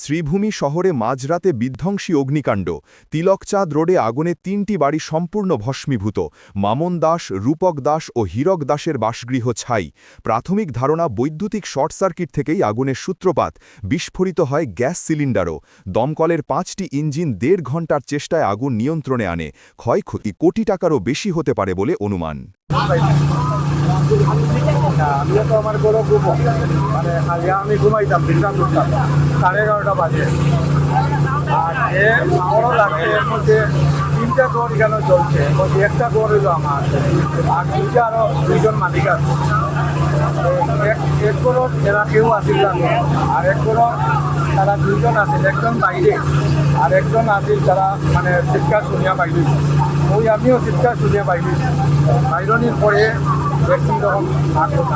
শ্রীভূমি শহরে মাঝরাতে বিধ্বংসী অগ্নিকাণ্ড। তিলকচাঁদ রোডে আগুনে ৩টি বাড়ি সম্পূর্ণ ভস্মীভূত। মামন দাস, রূপক দাস ও হীরক দাসের বাসগৃহ ছাই। প্রাথমিক ধারণা বৈদ্যুতিক শর্ট সার্কিট থেকেই আগুনের সূত্রপাত। বিস্ফোরিত হয় গ্যাস সিলিন্ডারও। দমকলের 5টি ইঞ্জিন 1.5 ঘণ্টার চেষ্টায় আগুন নিয়ন্ত্রণে আনে। ক্ষয়ক্ষতি কোটি টাকারও বেশি হতে পারে বলে অনুমান। আমিও তো আমার গরু মানে হালিয়া আমি ঘুমাইতাম, বিশ্রাম করতাম 11:30 বাজে। আর আমারও লাগে এর মধ্যে 3টা ঘর কেন চলছে, একটা ঘর হইল আমার, আর 2টা আরও 2জন মালিক আছে। এক ঘরও এরা কেউ আসিল না, আর এক ঘরও তারা 2জন আসিল, একজন বাইরে আর একজন আসিল তারা মানে চিৎকার শুনিয়া বাইরে। ওই আমিও চিৎকার শুনিয়া বাইরে বাইরনির পরে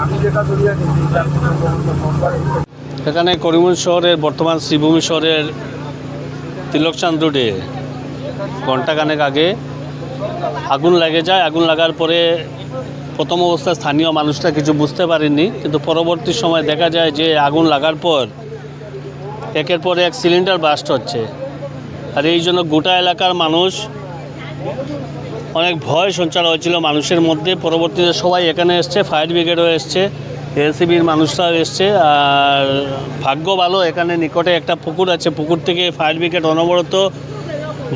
আমি যেটা দরিয়া এখানে করিমগঞ্জ শহরের বর্তমান শ্রীভূমি শহরের তিলকচাঁদ রোডে ঘণ্টাখানেক আগে আগুন লেগে যায়। আগুন লাগার পরে প্রথম অবস্থায় স্থানীয় মানুষরা কিছু বুঝতে পারেননি, কিন্তু পরবর্তী সময় দেখা যায় যে আগুন লাগার পর একের পর এক সিলিন্ডার বাস্ট হচ্ছে। আর এই জন্য গোটা এলাকার মানুষ অনেক ভয় সঞ্চার হয়েছিল মানুষের মধ্যে। পরবর্তীতে সবাই এখানে এসছে, ফায়ার ব্রিগেডও এসছে, এলসিবির মানুষরাও এসছে। আর ভাগ্য ভালো এখানে নিকটে একটা পুকুর আছে, পুকুর থেকে ফায়ার ব্রিগেড অনবরত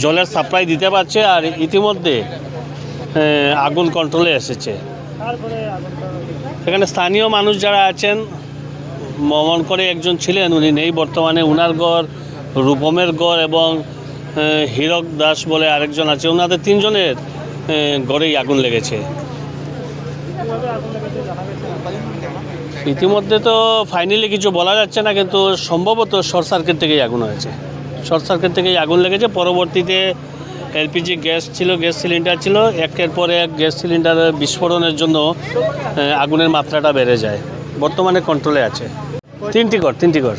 জলের সাপ্লাই দিতে পারছে। আর ইতিমধ্যে আগুন কন্ট্রোলে এসেছে। এখানে স্থানীয় মানুষ যারা আছেন, মমন করে একজন ছিলেন, উনি নেই বর্তমানে। উনার গড়, রূপমের গড় এবং হীরক দাস বলে আরেকজন আছে, ওনাদের 3 জনের গড়েই আগুন লেগেছে। ইতিমধ্যে তো ফাইনালি কিছু বলা যাচ্ছে না, কিন্তু সম্ভবত শর্ট সার্কিট থেকেই আগুন হয়েছে। শর্ট সার্কিট থেকেই আগুন লেগেছে। পরবর্তীতে এলপিজি গ্যাস ছিল, গ্যাস সিলিন্ডার ছিল, একের পর এক গ্যাস সিলিন্ডারের বিস্ফোরণের জন্য আগুনের মাত্রাটা বেড়ে যায়। বর্তমানে কন্ট্রোলে আছে। 3টি ঘর।